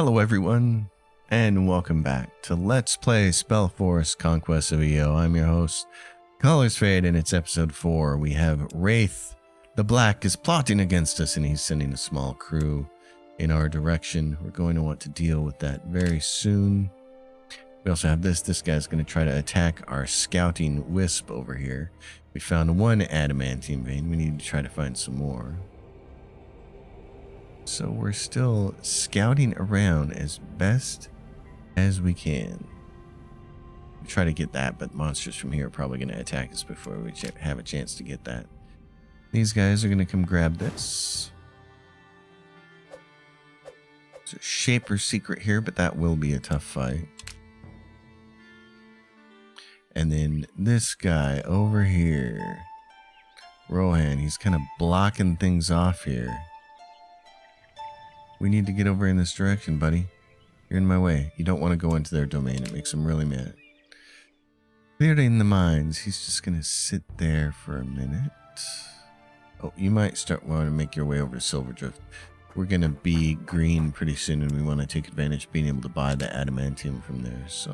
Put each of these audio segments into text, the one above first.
Hello everyone, and welcome back to Let's Play Spellforce Conquest of Eo. I'm your host, Colors Fade, and it's episode 4. We have Wraith the Black is plotting against us, and he's sending a small crew in our direction. We're going to want to deal with that very soon. We also have this guy's going to try to attack our scouting wisp over here. We found one adamantium vein. We need to try to find some more. So we're still scouting around as best as we can. We try to get that, but monsters from here are probably going to attack us before we have a chance to get that. These guys are going to come grab this. There's a Shaper secret here, but that will be a tough fight. And then this guy over here, Rohan, he's kind of blocking things off here. We need to get over in this direction, buddy. You're in my way. You don't want to go into their domain. It makes them really mad. Clearing the mines. He's just going to sit there for a minute. Oh, you might start wanting to make your way over to Silverdrift. We're going to be green pretty soon, and we want to take advantage of being able to buy the adamantium from there. So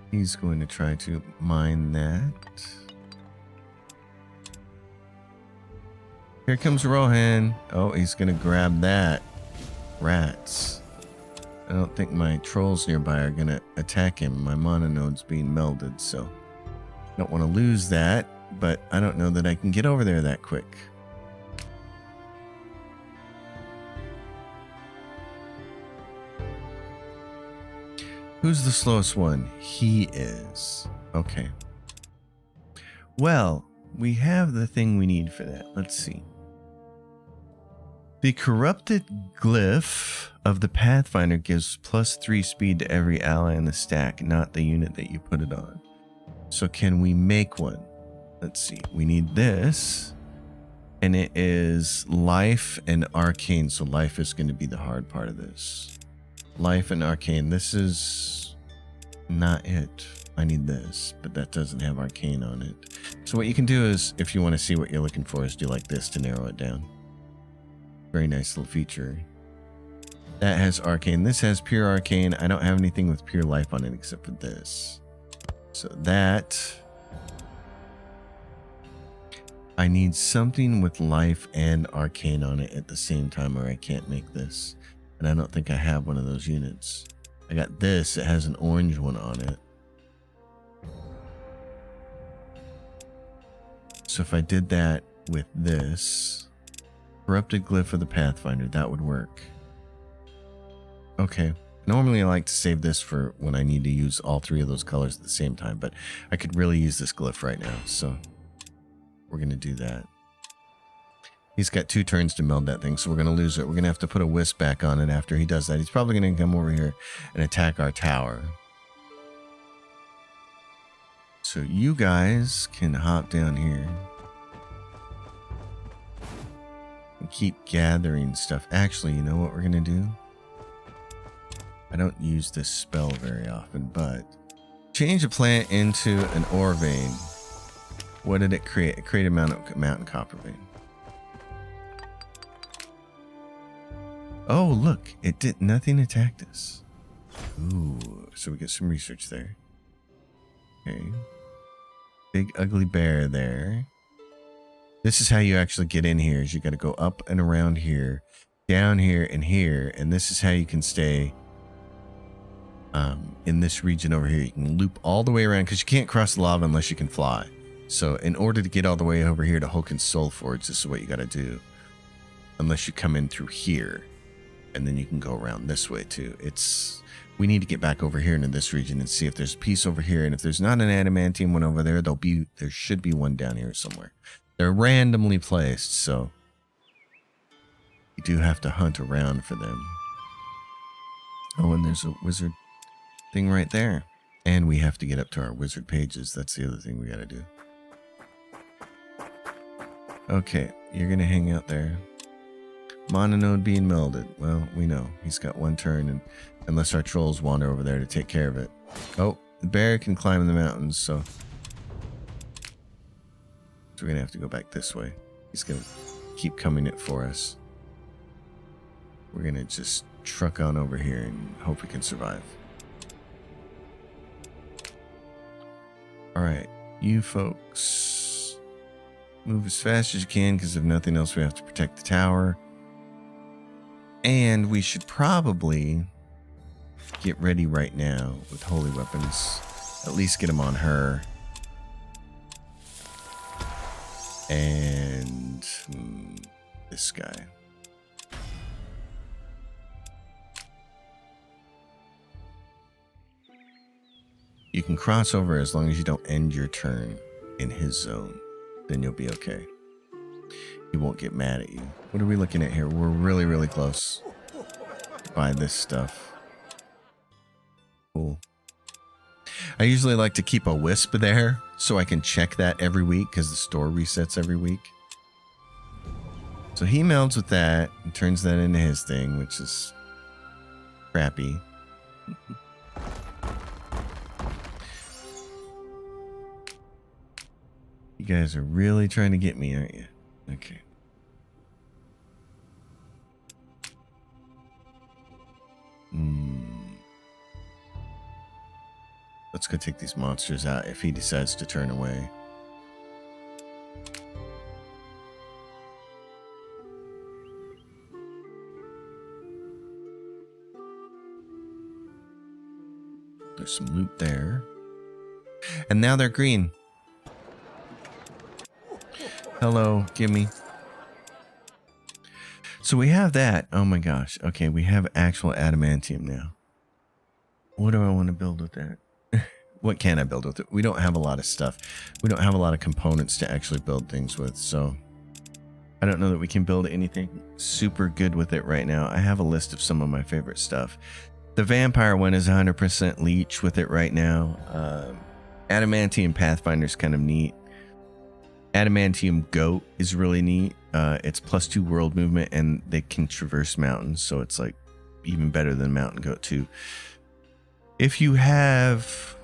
he's going to try to mine that. Here comes Rohan. Oh, he's going to grab that. Rats. I don't think my trolls nearby are going to attack him. My mononode's being melded, so I don't want to lose that, but I don't know that I can get over there that quick. Who's the slowest one? He is. Okay. Well, we have the thing we need for that. Let's see. The corrupted glyph of the Pathfinder gives +3 speed to every ally in the stack, not the unit that you put it on. So can we make one? Let's see. We need this. And it is life and arcane. So life is going to be the hard part of this. Life and arcane. This is not it. I need this, but that doesn't have arcane on it. So what you can do is, if you want to see what you're looking for, is do like this to narrow it down. Very nice little feature. That has arcane. This has pure arcane. I don't have anything with pure life on it except for this. So that... I need something with life and arcane on it at the same time, or I can't make this. And I don't think I have one of those units. I got this. It has an orange one on it. So if I did that with this, corrupted glyph of the Pathfinder, that would work. Okay. Normally I like to save this for when I need to use all three of those colors at the same time, but I could really use this glyph right now, so we're going to do that. He's got 2 turns to meld that thing, so we're going to lose it. We're going to have to put a wisp back on it after he does that. He's probably going to come over here and attack our tower. So you guys can hop down here and keep gathering stuff. Actually, you know what we're going to do? I don't use this spell very often, but change a plant into an ore vein. What did it create? It created a mountain copper vein. Oh, look, it did nothing attacked us. Ooh, so we get some research there. Okay. Big ugly bear there. This is how you actually get in here, is you got to go up and around here, down here and here, and this is how you can stay in this region over here. You can loop all the way around, because you can't cross the lava unless you can fly. So in order to get all the way over here to Hulken's Soul Forge, this is what you got to do. Unless you come in through here, and then you can go around this way too. We need to get back over here into this region and see if there's a piece over here. And if there's not an adamantium one over there, there should be one down here somewhere. They're randomly placed, so you do have to hunt around for them. Oh, and there's a wizard thing right there. And we have to get up to our wizard pages. That's the other thing we got to do. Okay, you're going to hang out there. Mononode being melded. Well, we know. He's got 1 turn, and unless our trolls wander over there to take care of it. Oh, the bear can climb the mountains, so we're going to have to go back this way. He's going to keep coming it for us. We're going to just truck on over here and hope we can survive. All right, you folks, move as fast as you can, because if nothing else, we have to protect the tower. And we should probably get ready right now with holy weapons. At least get them on her. And this guy. You can cross over as long as you don't end your turn in his zone. Then you'll be okay. He won't get mad at you. What are we looking at here? We're really, really close to buy this stuff. Cool. I usually like to keep a wisp there so I can check that every week because the store resets every week. So he melds with that and turns that into his thing, which is crappy. You guys are really trying to get me, aren't you? Okay. Let's go take these monsters out if he decides to turn away. There's some loot there. And now they're green. Hello, gimme. So we have that. Oh my gosh. Okay, we have actual adamantium now. What do I want to build with that? What can I build with it? We don't have a lot of stuff. We don't have a lot of components to actually build things with, so I don't know that we can build anything super good with it right now. I have a list of some of my favorite stuff. The vampire one is 100% leech with it right now. Adamantium Pathfinder is kind of neat. Adamantium Goat is really neat. It's +2 world movement, and they can traverse mountains, so it's like even better than Mountain Goat 2. If you have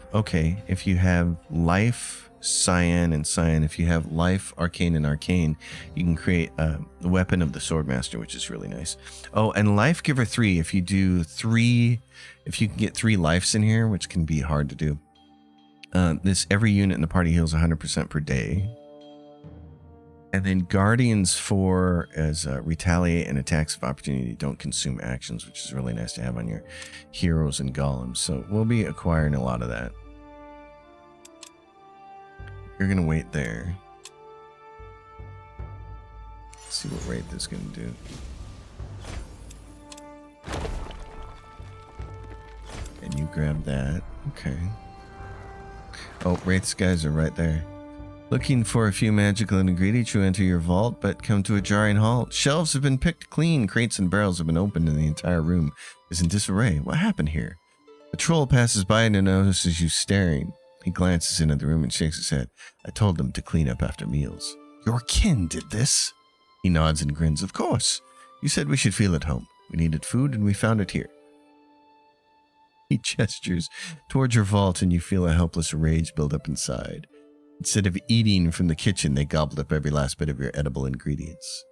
life, cyan, and cyan, if you have life, arcane, and arcane, you can create the weapon of the swordmaster, which is really nice. Oh, and life giver 3, if you do 3, if you can get 3 lives in here, which can be hard to do. Every unit in the party heals 100% per day. And then Guardians 4 as retaliate and attacks of opportunity don't consume actions, which is really nice to have on your heroes and golems. So we'll be acquiring a lot of that. You're going to wait there. Let's see what Wraith is going to do. And you grab that. Okay. Oh, Wraith's guys are right there. Looking for a few magical ingredients, you enter your vault, but come to a jarring halt. Shelves have been picked clean. Crates and barrels have been opened, and the entire room is in disarray. What happened here? A troll passes by and notices you staring. He glances into the room and shakes his head. I told them to clean up after meals. Your kin did this? He nods and grins. Of course. You said we should feel at home. We needed food, and we found it here. He gestures towards your vault, and you feel a helpless rage build up inside. Instead of eating from the kitchen, they gobbled up every last bit of your edible ingredients.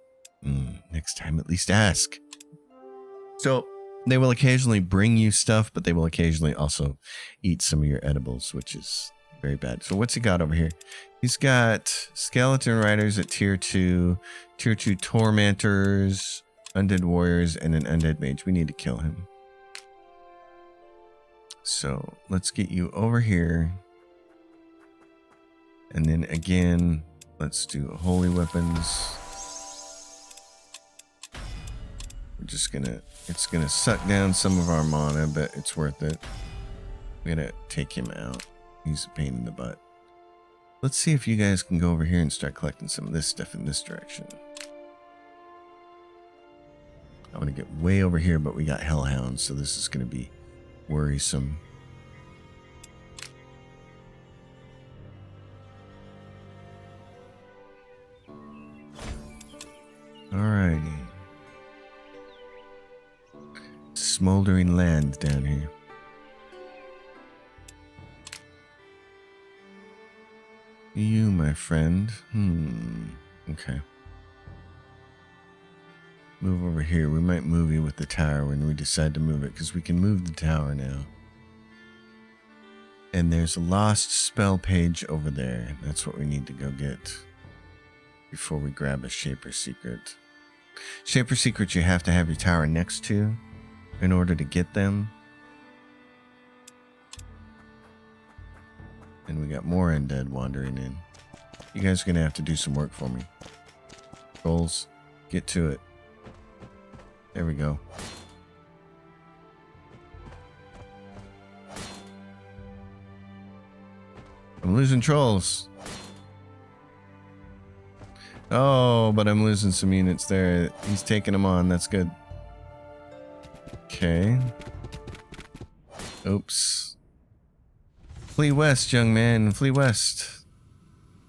Next time, at least ask. So they will occasionally bring you stuff, but they will occasionally also eat some of your edibles, which is very bad. So what's he got over here? He's got skeleton riders at tier 2, tier 2 tormentors, undead warriors, and an undead mage. We need to kill him. So let's get you over here. And then again, let's do holy weapons. We're just it's gonna suck down some of our mana, but it's worth it. We're gonna take him out. He's a pain in the butt. Let's see if you guys can go over here and start collecting some of this stuff in this direction. I want to get way over here, but we got hellhounds, so this is gonna be worrisome. Alrighty. Smoldering land down here. You, my friend. Okay. Move over here. We might move you with the tower when we decide to move it, because we can move the tower now. And there's a lost spell page over there. That's what we need to go get before we grab a Shaper Secret. Shaper Secrets you have to have your tower next to in order to get them. And we got more undead wandering in. You guys are going to have to do some work for me. Trolls, get to it. There we go. I'm losing trolls. Oh, but I'm losing some units there. He's taking them on. That's good. Okay. Oops. Flee west, young man. Flee west.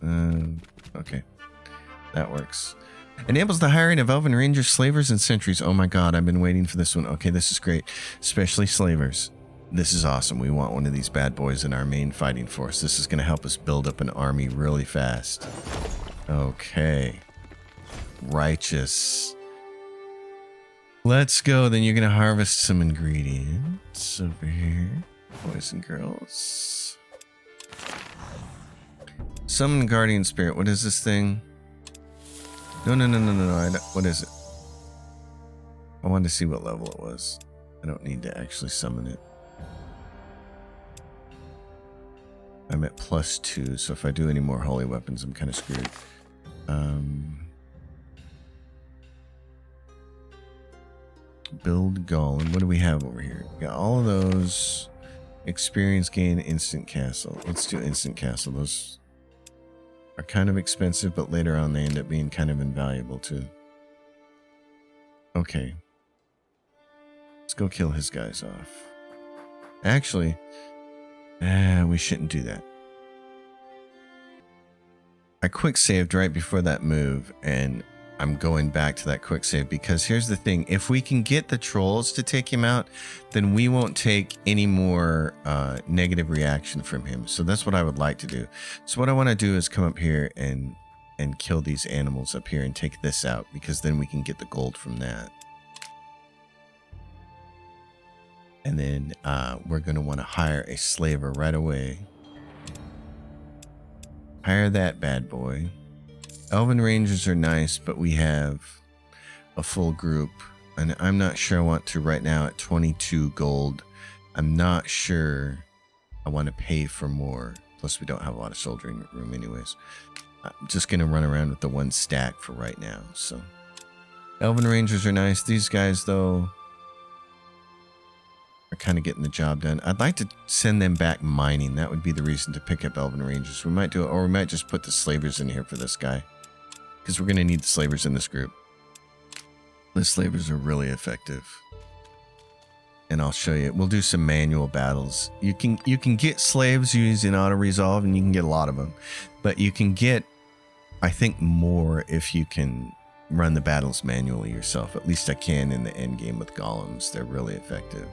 Okay. That works. Enables the hiring of elven rangers, slavers, and sentries. Oh my god, I've been waiting for this one. Okay, this is great. Especially slavers. This is awesome. We want one of these bad boys in our main fighting force. This is going to help us build up an army really fast. Okay. Righteous. Let's go. Then you're going to harvest some ingredients over here. Boys and girls. Summon Guardian Spirit. What is this thing? No. What is it? I wanted to see what level it was. I don't need to actually summon it. I'm at +2, so if I do any more holy weapons, I'm kind of screwed. Build Golem. What do we have over here? We got all of those. Experience gain, instant castle. Let's do instant castle. Those are kind of expensive, but later on they end up being kind of invaluable too. Okay. Let's go kill his guys off. Actually, we shouldn't do that. I quick saved right before that move, and I'm going back to that quick save because here's the thing. If we can get the trolls to take him out, then we won't take any more negative reaction from him. So that's what I would like to do. So what I want to do is come up here and kill these animals up here and take this out, because then we can get the gold from that. And then we're going to want to hire a slaver right away. Hire that bad boy. Elven Rangers are nice, but we have a full group. And I'm not sure I want to right now at 22 gold. I'm not sure I want to pay for more. Plus, we don't have a lot of soldiering room anyways. I'm just going to run around with the one stack for right now. So, Elven Rangers are nice. These guys, though, are kind of getting the job done. I'd like to send them back mining. That would be the reason to pick up Elven Rangers. We might do it, or we might just put the slavers in here for this guy, because we're going to need the slavers in this group. The slavers are really effective. And I'll show you. We'll do some manual battles. You can get slaves using auto-resolve, and you can get a lot of them. But you can get, I think, more if you can run the battles manually yourself. At least I can in the end game with golems. They're really effective.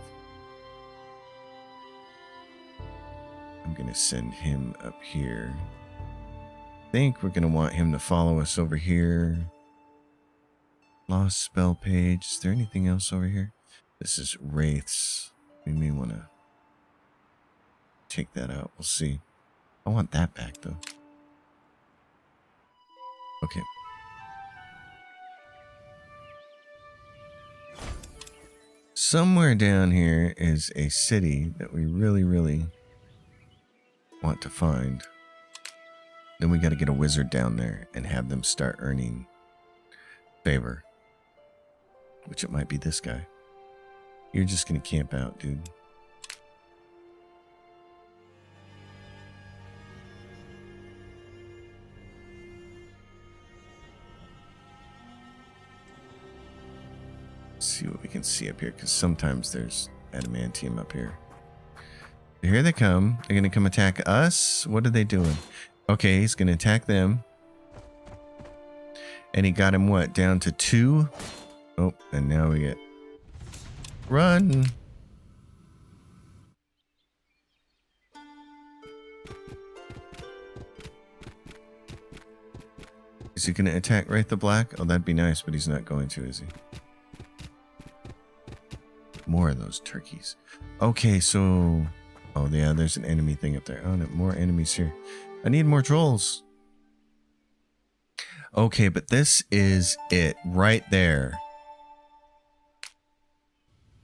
I'm going to send him up here. I think we're going to want him to follow us over here. Lost spell page. Is there anything else over here? This is wraiths. We may want to take that out. We'll see. I want that back though. Okay. Somewhere down here is a city that we really want to find. Then we got to get a wizard down there and have them start earning favor. Which it might be this guy. You're just going to camp out, dude. Let's see what we can see up here, because sometimes there's adamantium up here. Here they come. They're going to come attack us. What are they doing? Okay, he's going to attack them. And he got him, what, down to 2? Oh, and now we get... Run! Is he going to attack right the black? Oh, that'd be nice, but he's not going to, is he? more of those turkeys. Okay, so... Oh, yeah, there's an enemy thing up there. Oh, no, more enemies here. I need more trolls. Okay, but this is it right there.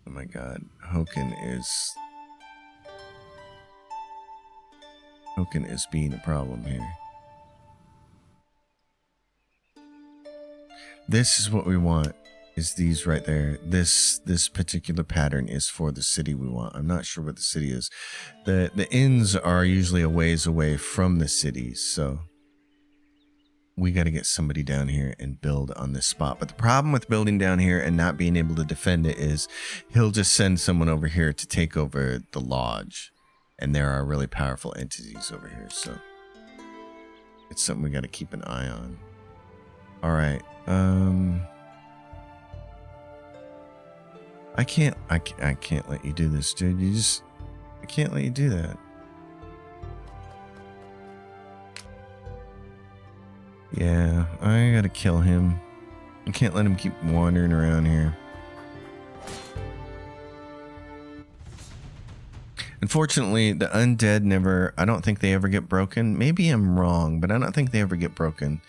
Oh my god. Hoken is being a problem here. This is what we want. Is these right there. This particular pattern is for the city we want. I'm not sure what the city is. The inns are usually a ways away from the cities, so we got to get somebody down here and build on this spot. But the problem with building down here and not being able to defend it is he'll just send someone over here to take over the lodge, and there are really powerful entities over here, so it's something we got to keep an eye on. All right. I can't let you do this, dude. I can't let you do that. Yeah, I gotta kill him. I can't let him keep wandering around here. Unfortunately, the undead I don't think they ever get broken. Maybe I'm wrong, but I don't think they ever get broken.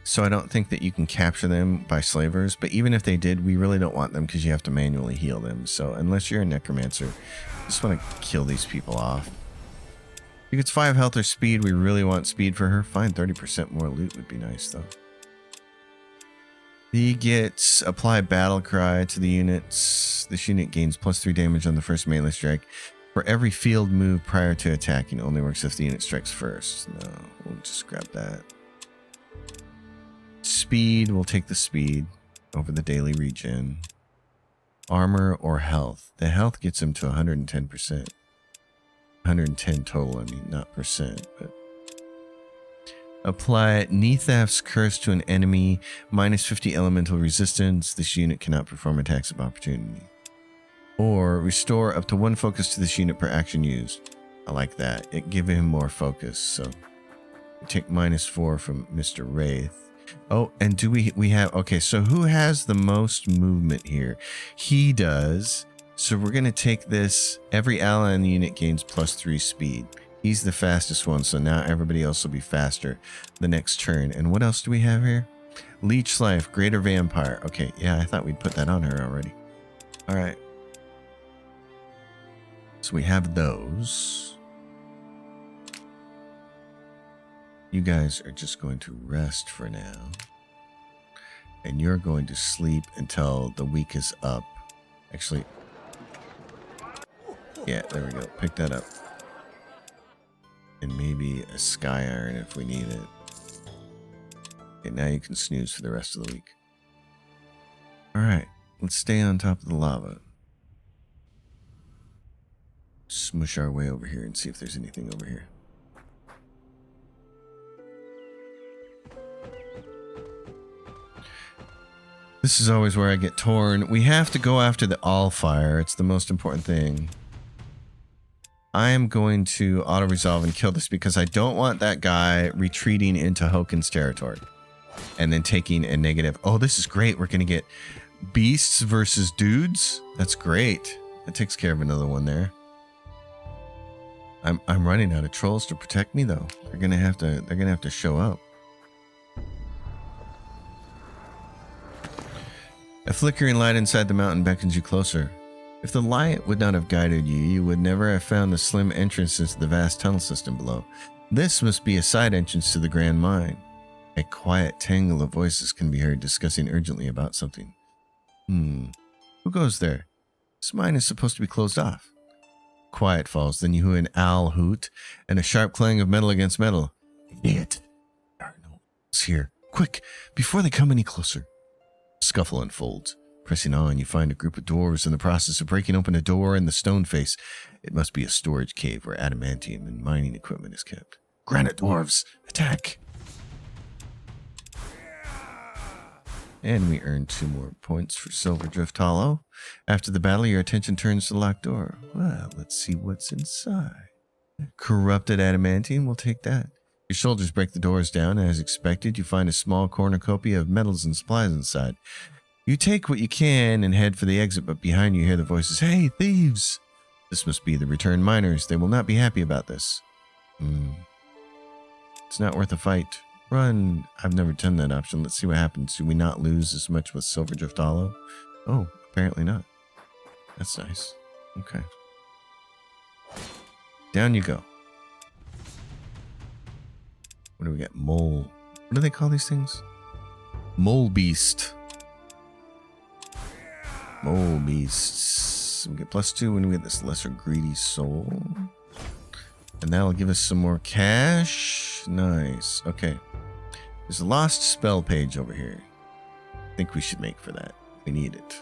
So I don't think that you can capture them by slavers. But even if they did, we really don't want them because you have to manually heal them. So unless you're a necromancer, I just want to kill these people off. He gets 5 health or speed. We really want speed for her. Fine, 30% more loot would be nice, though. He gets apply battle cry to the units. This unit gains +3 damage on the first melee strike. For every field move prior to attacking, only works if the unit strikes first. No, we'll just grab that. Speed, we'll take the speed over the daily regen. Armor or health. The health gets him to 110%. 110 total, I mean, not percent, but... Apply Neathaf's Curse to an enemy, -50 elemental resistance. This unit cannot perform attacks of opportunity. Or restore up to 1 focus to this unit per action used. I like that. It gives him more focus, so... We take -4 from Mr. Wraith. Oh, and do we have... Okay, so who has the most movement here? He does. So we're going to take this. Every ally in the unit gains +3 speed. He's the fastest one, so now everybody else will be faster the next turn. And what else do we have here? Leech Life, Greater Vampire. Okay, yeah, I thought we'd put that on her already. All right. So we have those. You guys are just going to rest for now. And you're going to sleep until the week is up. Actually, yeah, there we go. Pick that up. And maybe a Sky Iron if we need it. Okay, now you can snooze for the rest of the week. Alright, let's stay on top of the lava. Smush our way over here and see if there's anything over here. This is always where I get torn. We have to go after the Allfire. It's the most important thing. I am going to auto-resolve and kill this because I don't want that guy retreating into Hoken's territory and then taking a negative. Oh, this is great. We're going to get beasts versus dudes. That's great. That takes care of another one there. I'm running out of trolls to protect me though. They're gonna have to show up. A flickering light inside the mountain beckons you closer. If the light would not have guided you, you would never have found the slim entrance into the vast tunnel system below. This must be a side entrance to the Grand Mine. A quiet tangle of voices can be heard discussing urgently about something. Who goes there? This mine is supposed to be closed off. Quiet falls, then you hear an owl hoot and a sharp clang of metal against metal. Idiot! There are no wolves here. Quick, before they come any closer. Scuffle unfolds. Pressing on, you find a group of dwarves in the process of breaking open a door in the stone face. It must be a storage cave where adamantium and mining equipment is kept. Granite dwarves, attack! And we earn 2 more points for Silver Drift Hollow. After the battle, your attention turns to the locked door. Well, let's see what's inside. Corrupted adamantium, we'll take that. Your soldiers break the doors down, and as expected, you find a small cornucopia of metals and supplies inside. You take what you can and head for the exit, but behind you hear the voices. Hey, thieves! This must be the returned miners. They will not be happy about this. It's not worth a fight. Run. I've never done that option. Let's see what happens. Do we not lose as much with Silverdrift Hollow? Oh, apparently not. That's nice. Okay. Down you go. What do we got? Mole. What do they call these things? Mole beast. Mole beasts. We get +2 when we get this lesser greedy soul. And that'll give us some more cash. Nice. Okay. There's a lost spell page over here. I think we should make for that. We need it.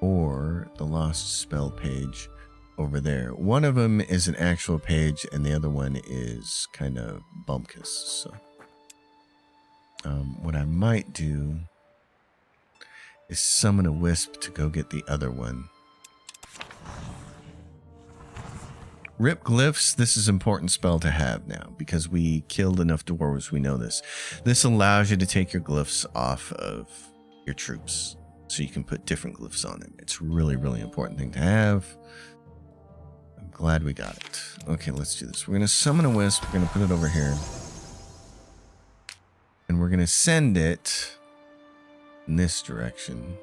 Or the lost spell page over there. One of them is an actual page and the other one is kind of bumpkiss. So what I might do is summon a wisp to go get the other one. Rip glyphs. This is an important spell to have now because we killed enough dwarves. We know this. This allows you to take your glyphs off of your troops so you can put different glyphs on them. It's really, really important thing to have. I'm glad we got it. Okay, let's do this. We're going to summon a wisp. We're going to put it over here. And we're going to send it in this direction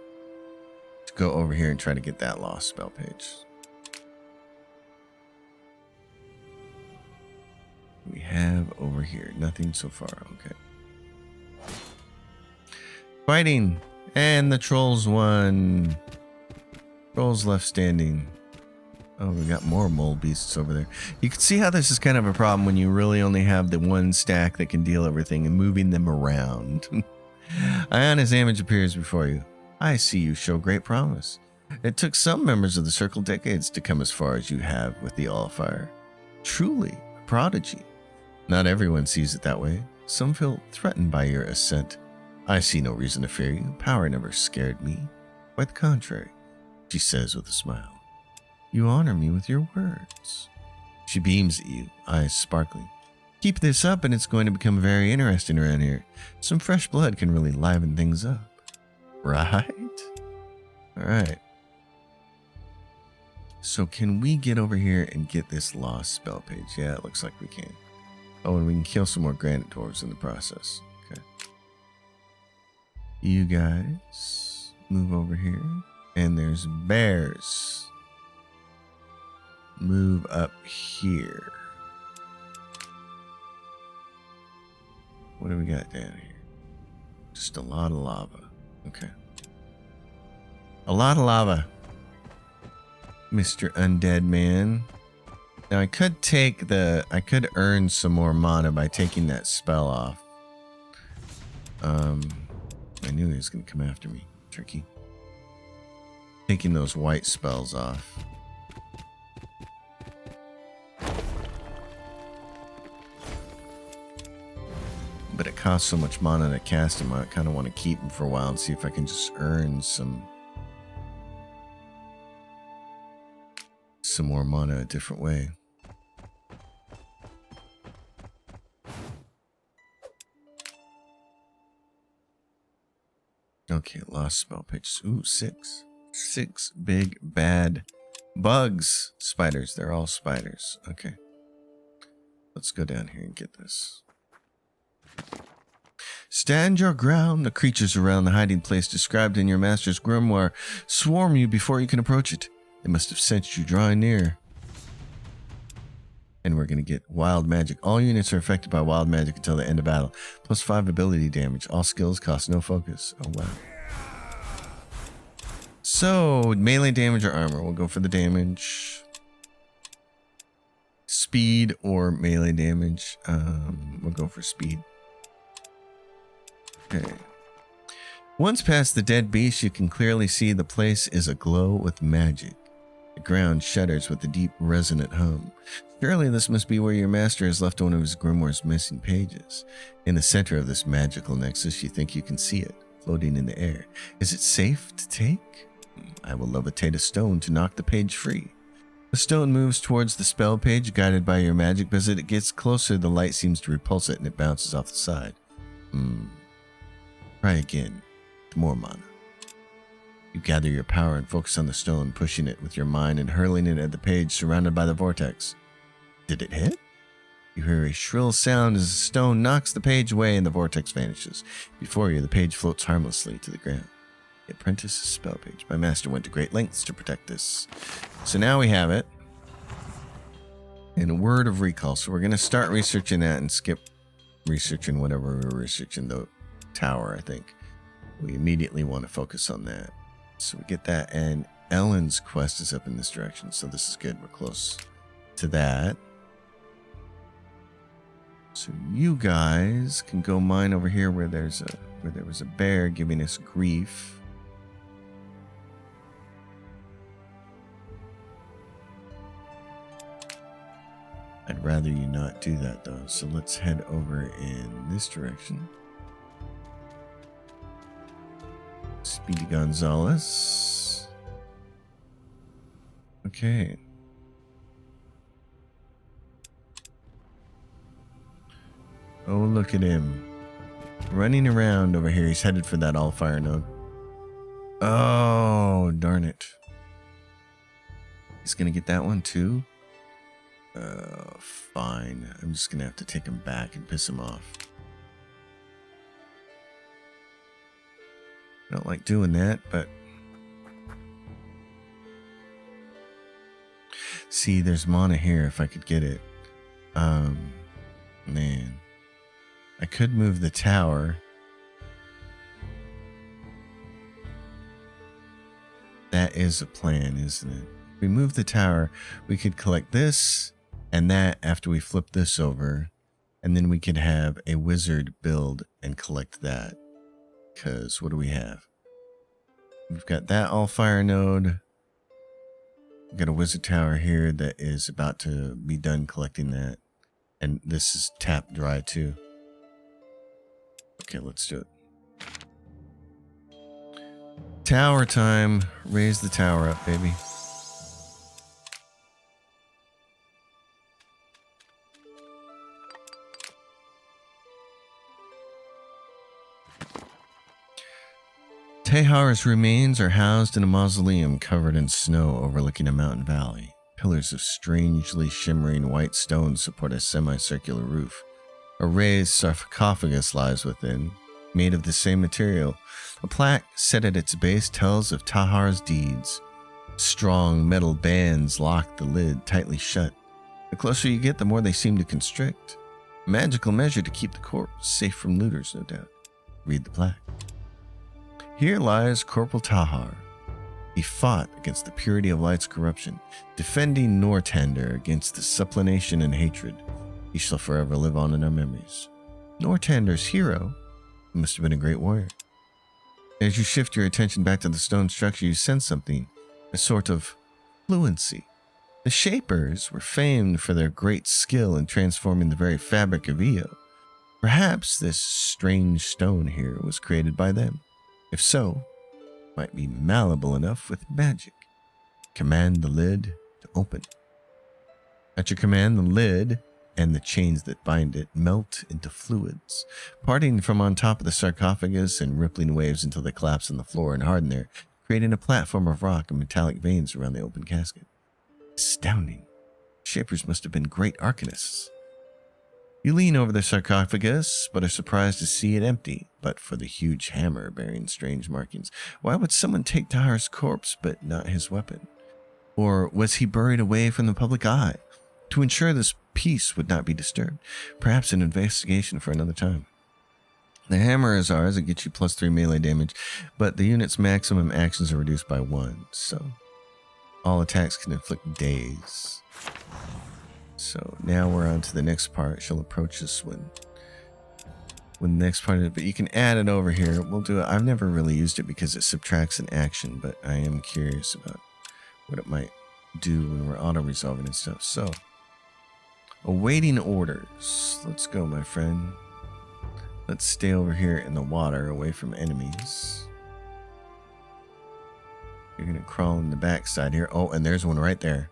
to go over here and try to get that lost spell page. We have over here nothing so far. Okay. Fighting. And the trolls won. Trolls left standing. Oh, we got more mole beasts over there. You can see how this is kind of a problem when you really only have the one stack that can deal everything and moving them around. Iona's image appears before you. I see you show great promise. It took some members of the Circle decades to come as far as you have with the Allfire. Truly a prodigy. Not everyone sees it that way. Some feel threatened by your ascent. I see no reason to fear you. Power never scared me. Quite the contrary, she says with a smile. You honor me with your words. She beams at you, eyes sparkling. Keep this up and it's going to become very interesting around here. Some fresh blood can really liven things up. Right? Alright. So can we get over here and get this lost spell page? Yeah, it looks like we can. Oh, and we can kill some more granite dwarves in the process. Okay. You guys move over here. And there's bears. Move up here. What do we got down here? Just a lot of lava. Okay. A lot of lava. Mr. Undead Man. Now I could earn some more mana by taking that spell off. I knew he was gonna come after me. Tricky. Taking those white spells off. But it costs so much mana to cast them. I kind of want to keep them for a while and see if I can just earn some more mana a different way. Okay, lost spell pitch. Ooh, 6. 6 big bad bugs. Spiders. They're all spiders. Okay. Let's go down here and get this. Stand your ground. The creatures around the hiding place described in your master's grimoire swarm you before you can approach it. They must have sensed you drawing near. And we're going to get wild magic. All units are affected by wild magic until the end of battle. +5 ability damage. All skills cost no focus. Oh, wow. So, melee damage or armor? We'll go for the damage. Speed or melee damage? We'll go for speed. Okay. Once past the dead beast, you can clearly see the place is aglow with magic. The ground shudders with a deep, resonant hum. Surely this must be where your master has left one of his grimoire's missing pages. In the center of this magical nexus, you think you can see it, floating in the air. Is it safe to take? I will levitate a stone to knock the page free. The stone moves towards the spell page, guided by your magic, but as it gets closer, the light seems to repulse it and it bounces off the side. Try again. With more mana. You gather your power and focus on the stone, pushing it with your mind and hurling it at the page surrounded by the vortex. Did it hit? You hear a shrill sound as the stone knocks the page away and the vortex vanishes. Before you, the page floats harmlessly to the ground. The Apprentice's spell page. My master went to great lengths to protect this. So now we have it. And a word of recall. So we're going to start researching that and skip researching whatever we were researching, the tower, I think. We immediately want to focus on that. So we get that, and Ellen's quest is up in this direction, so this is good. We're close to that. So you guys can go mine over here where there was a bear giving us grief. I'd rather you not do that though, so let's head over in this direction. Speedy Gonzalez. Okay. Oh, look at him. Running around over here. He's headed for that all-fire node. Oh, darn it. He's going to get that one too? Fine. I'm just going to have to take him back and piss him off. I don't like doing that, but... See, there's mana here if I could get it. Man. I could move the tower. That is a plan, isn't it? If we move the tower, we could collect this and that after we flip this over. And then we could have a wizard build and collect that. Because what do we have? We've got that all-fire node. We've got a wizard tower here that is about to be done collecting that. And this is tapped dry too. Okay, let's do it. Tower time. Raise the tower up, baby. Tehar's remains are housed in a mausoleum covered in snow overlooking a mountain valley. Pillars of strangely shimmering white stone support a semicircular roof. A raised sarcophagus lies within, made of the same material. A plaque set at its base tells of Tahar's deeds. Strong metal bands lock the lid tightly shut. The closer you get, the more they seem to constrict. A magical measure to keep the corpse safe from looters, no doubt. Read the plaque. Here lies Corporal Tahar. He fought against the purity of light's corruption, defending Nortander against the supplanation and hatred. He shall forever live on in our memories. Nortander's hero. He must have been a great warrior. As you shift your attention back to the stone structure, you sense something, a sort of fluency. The Shapers were famed for their great skill in transforming the very fabric of Eo. Perhaps this strange stone here was created by them. If so, it might be malleable enough with magic. Command the lid to open. At your command, the lid and the chains that bind it melt into fluids, parting from on top of the sarcophagus in rippling waves until they collapse on the floor and harden there, creating a platform of rock and metallic veins around the open casket. Astounding. Shapers must have been great arcanists. You lean over the sarcophagus, but are surprised to see it empty, but for the huge hammer bearing strange markings. Why would someone take Tahar's corpse, but not his weapon? Or was he buried away from the public eye? To ensure this peace would not be disturbed. Perhaps an investigation for another time. The hammer is ours. It gets you +3 melee damage, but the unit's maximum actions are reduced by 1, so all attacks can inflict daze. So now we're on to the next part. She'll approach this when the next part of it, but you can add it over here. We'll do it. I've never really used it because it subtracts an action, but I am curious about what it might do when we're auto-resolving and stuff. So, awaiting orders. Let's go, my friend. Let's stay over here in the water, away from enemies. You're going to crawl in the backside here. Oh, and there's one right there.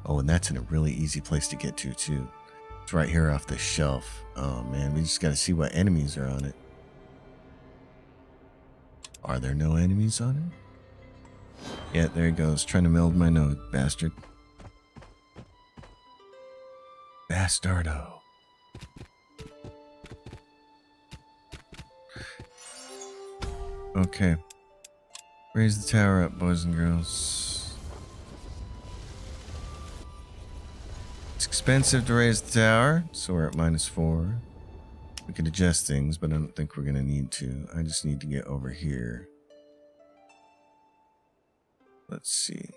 Oh, and that's in a really easy place to get to, too. It's right here off the shelf. Oh, man, we just got to see what enemies are on it. Are there no enemies on it? Yeah, there he goes. Trying to meld my node, bastard. Bastardo. Okay. Raise the tower up, boys and girls. It's expensive to raise the tower, so we're at -4. We could adjust things, but I don't think we're going to need to. I just need to get over here. Let's see.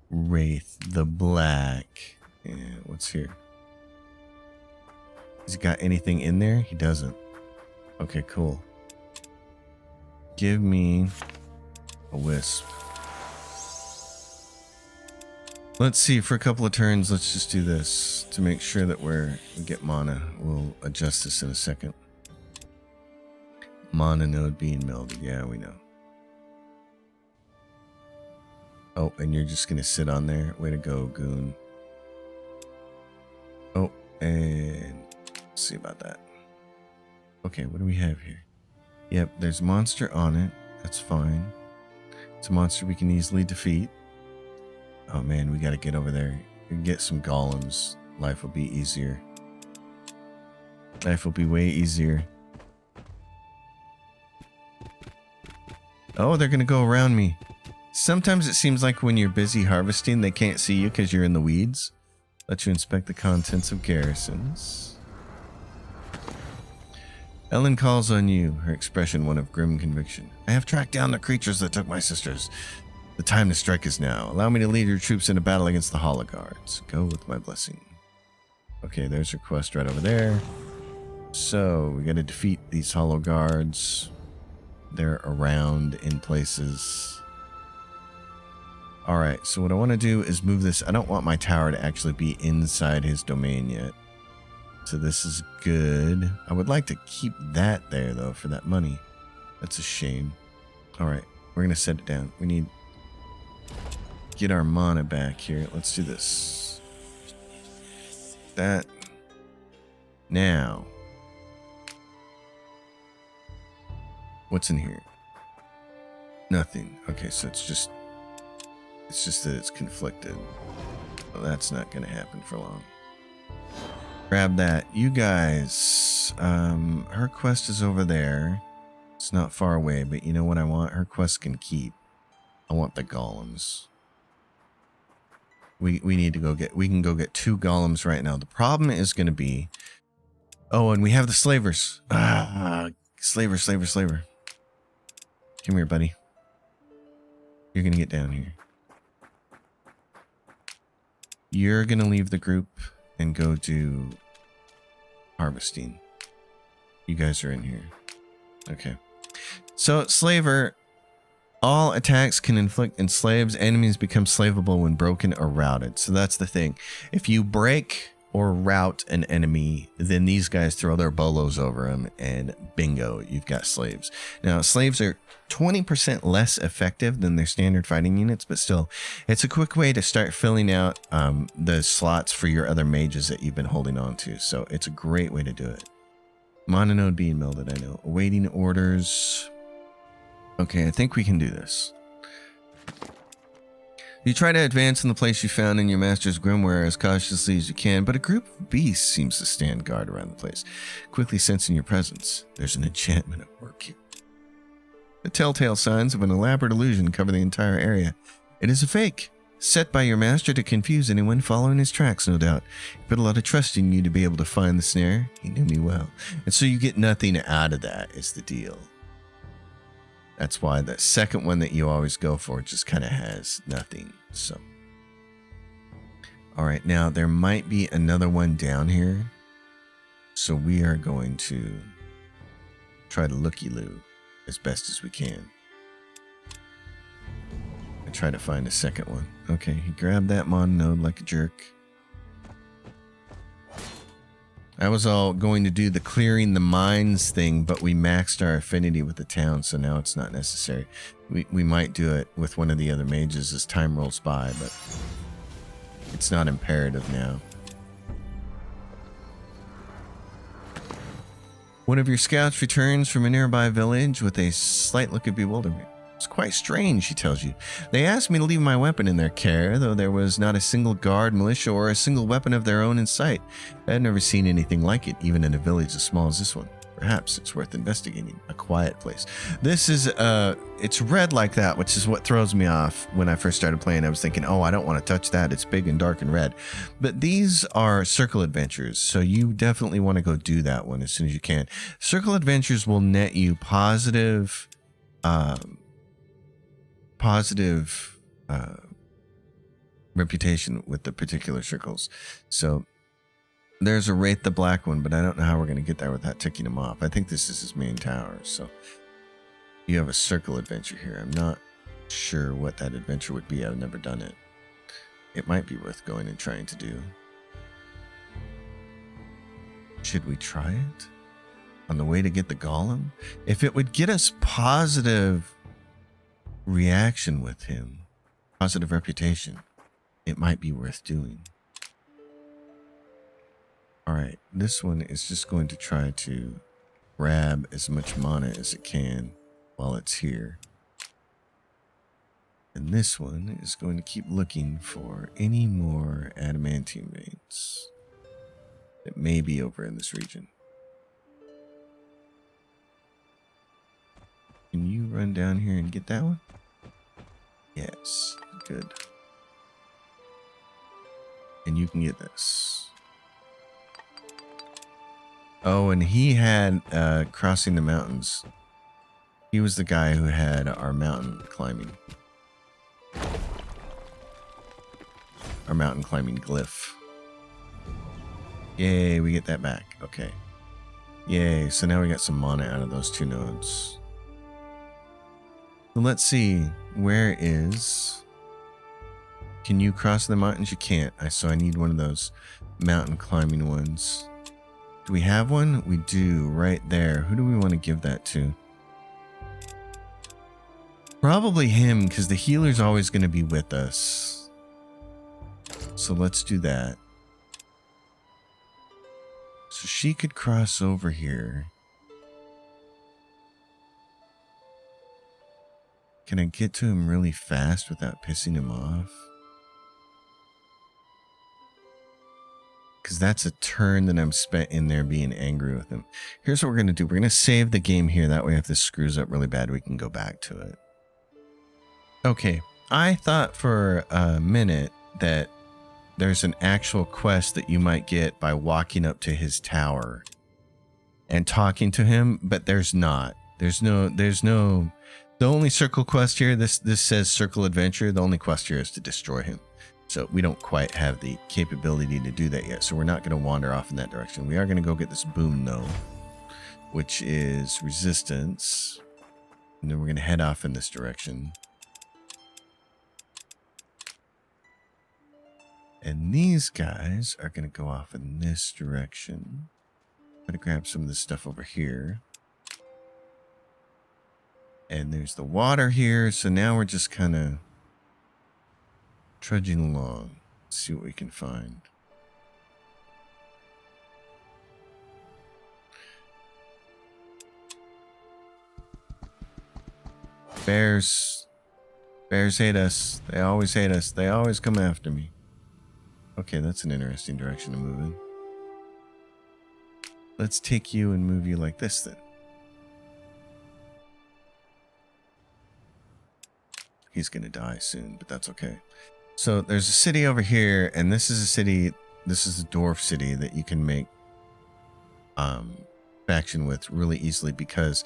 Wraith the Black. Yeah, what's here? Has he got anything in there? He doesn't. Okay, cool. Give me a wisp. Let's see, for a couple of turns, let's just do this to make sure that we get mana. We'll adjust this in a second. Mana node being melded. Yeah, we know. Oh, and you're just going to sit on there? Way to go, goon. Oh, and let's see about that. Okay, what do we have here? Yep, there's a monster on it. That's fine. It's a monster we can easily defeat. Oh man, we got to get over there and get some golems. Life will be easier. Life will be way easier. Oh, they're going to go around me. Sometimes it seems like when you're busy harvesting, they can't see you because you're in the weeds. Let you inspect the contents of garrisons. Ellen calls on you, her expression one of grim conviction. I have tracked down the creatures that took my sisters. The time to strike is now. Allow me to lead your troops into battle against the Hollow Guards. Go with my blessing. Okay, there's your quest right over there. So, we gotta defeat these Hollow Guards. They're around in places. Alright, so what I want to do is move this. I don't want my tower to actually be inside his domain yet. So this is good. I would like to keep that there, though, for that money. That's a shame. Alright, we're going to set it down. We need to get our mana back here. Let's do this. That. Now. What's in here? Nothing. Okay, so it's just that it's conflicted. Well, that's not going to happen for long. Grab that. You guys, her quest is over there. It's not far away, but you know what I want? Her quest can keep. I want the golems. We need to go get, we can go get 2 golems right now. The problem is going to be, oh, and we have the slavers. Slaver. Come here, buddy. You're going to get down here. You're going to leave the group and go do harvesting. You guys are in here. Okay. So, Slaver, all attacks can inflict enslaves. Enemies become slaveable when broken or routed. So that's the thing. If you break or rout an enemy, then these guys throw their bolos over them and bingo, you've got slaves. Now, slaves are 20% less effective than their standard fighting units, but still, it's a quick way to start filling out the slots for your other mages that you've been holding on to. So it's a great way to do it. Mana node being melded, I know. Awaiting orders. Okay, I think we can do this. You try to advance in the place you found in your master's grimoire as cautiously as you can, but a group of beasts seems to stand guard around the place, quickly sensing your presence. There's an enchantment at work here. The telltale signs of an elaborate illusion cover the entire area. It is a fake, set by your master to confuse anyone following his tracks, no doubt. He put a lot of trust in you to be able to find the snare. He knew me well. And so you get nothing out of that, is the deal. That's why the second one that you always go for just kind of has nothing. So, all right, now there might be another one down here. So we are going to try to looky-loo as best as we can. And try to find a second one. Okay, he grabbed that mon node like a jerk. I was all going to do the clearing the mines thing, but we maxed our affinity with the town, so now it's not necessary. We might do it with one of the other mages as time rolls by, but it's not imperative now. One of your scouts returns from a nearby village with a slight look of bewilderment. It's quite strange, he tells you. They asked me to leave my weapon in their care, though there was not a single guard, militia, or a single weapon of their own in sight. I had never seen anything like it, even in a village as small as this one. Perhaps it's worth investigating. A quiet place. This is, it's red like that, which is what throws me off when I first started playing. I was thinking, oh, I don't want to touch that. It's big and dark and red. But these are circle adventures, so you definitely want to go do that one as soon as you can. Circle adventures will net you positive reputation with the particular circles. So there's a Wraith the Black one, but I don't know how we're going to get there without ticking him off. I think this is his main tower. So you have a circle adventure here. I'm not sure what that adventure would be. I've never done it. It might be worth going and trying to do. Should we try it? On the way to get the golem? If it would get us positive reaction with him, positive reputation, it might be worth doing. Alright, this one is just going to try to grab as much mana as it can while it's here. And this one is going to keep looking for any more adamantium veins that may be over in this region. Can you run down here and get that one? Yes, good. And you can get this. Oh, and he had crossing the mountains. He was the guy who had our mountain climbing. Our mountain climbing glyph. Yay, we get that back. Okay. Yay, so now we got some mana out of those two nodes. So let's see, where is... Can you cross the mountains? You can't. So I need one of those mountain climbing ones. Do we have one? We do, right there. Who do we want to give that to? Probably him, because the healer's always going to be with us. So let's do that. So she could cross over here. Can I get to him really fast without pissing him off? Because that's a turn that I'm spent in there being angry with him. Here's what we're going to do. We're going to save the game here. That way if this screws up really bad, we can go back to it. Okay. I thought for a minute that there's an actual quest that you might get by walking up to his tower and talking to him, but there's not. There's no, the only circle quest here, this says circle adventure. The only quest here is to destroy him. So we don't quite have the capability to do that yet. So we're not going to wander off in that direction. We are going to go get this boom though, which is resistance. And then we're going to head off in this direction. And these guys are going to go off in this direction. I'm going to grab some of this stuff over here. And there's the water here. So now we're just kind of trudging along. Let's see what we can find. Bears. Bears hate us. They always hate us. They always come after me. Okay, that's an interesting direction to move in. Let's take you and move you like this then. He's gonna die soon, but that's okay. So there's a city over here, and this is a city, this is a dwarf city that you can make faction with really easily, because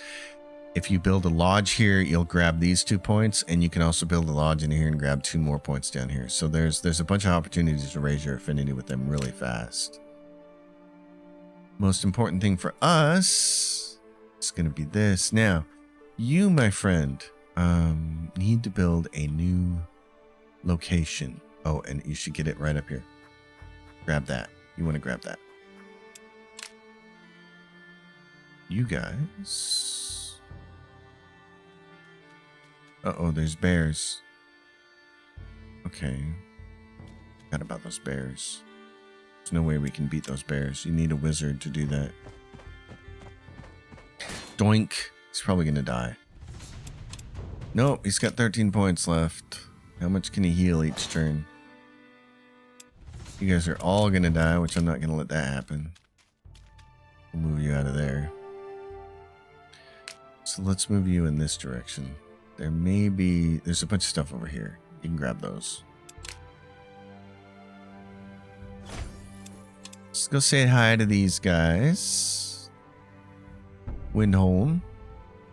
if you build a lodge here, you'll grab these 2 points, and you can also build a lodge in here and grab 2 more points down here. So there's a bunch of opportunities to raise your affinity with them really fast. Most important thing for us is going to be this. Now, you, my friend, need to build a new location. Oh, and you should get it right up here. Grab that. You want to grab that. You guys. Uh-oh, there's bears. Okay. Forgot about those bears. There's no way we can beat those bears. You need a wizard to do that. Stoink. He's probably going to die. Nope, he's got 13 points left. How much can he heal each turn? You guys are all going to die, which I'm not going to let that happen. We'll move you out of there. So let's move you in this direction. There's a bunch of stuff over here. You can grab those. Let's go say hi to these guys. Windholm,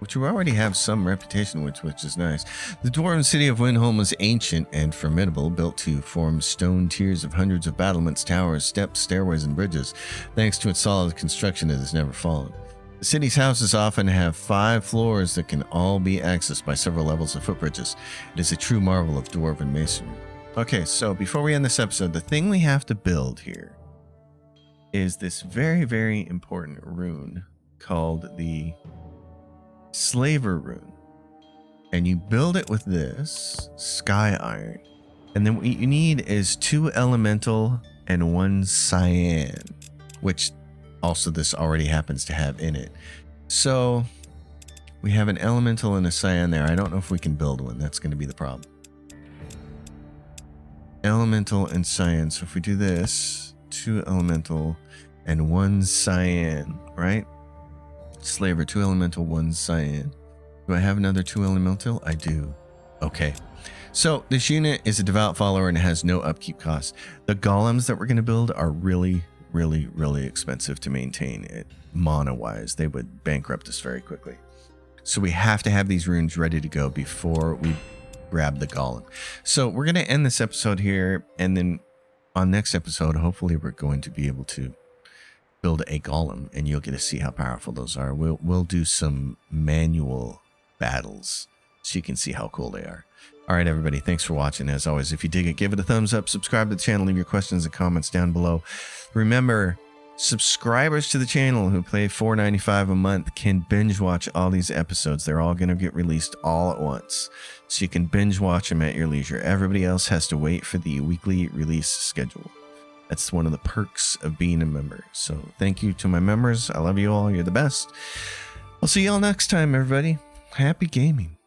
which we already have some reputation with, which is nice. The dwarven city of Windholm was ancient and formidable, built to form stone tiers of hundreds of battlements, towers, steps, stairways, and bridges. Thanks to its solid construction, it has never fallen. The city's houses often have 5 floors that can all be accessed by several levels of footbridges. It is a true marvel of dwarven masonry. Okay, so before we end this episode, the thing we have to build here is this very, very important rune called the Slaver rune. And you build it with this sky iron. And then what you need is 2 elemental and 1 cyan, which also this already happens to have in it. So we have an elemental and a cyan there. I don't know if we can build one. That's going to be the problem. Elemental and cyan. So if we do this, 2 elemental and 1 cyan, right? Slaver, 2 elemental, 1 cyan. Do I have another 2 elemental? I do. Okay. So this unit is a devout follower and has no upkeep costs. The golems that we're going to build are really expensive to maintain it mana wise. They would bankrupt us very quickly. So we have to have these runes ready to go before we grab the golem. So we're going to end this episode here, and then on next episode, hopefully we're going to be able to build a golem, and you'll get to see how powerful those are. We'll do some manual battles so you can see how cool they are. All right, everybody, thanks for watching. As always, if you dig it, give it a thumbs up, subscribe to the channel, leave your questions and comments down below. Remember, subscribers to the channel who pay $4.95 a month can binge watch all these episodes. They're all going to get released all at once, so you can binge watch them at your leisure. Everybody else has to wait for the weekly release schedule. That's one of the perks of being a member. So thank you to my members. I love you all. You're the best. I'll see you all next time, everybody. Happy gaming.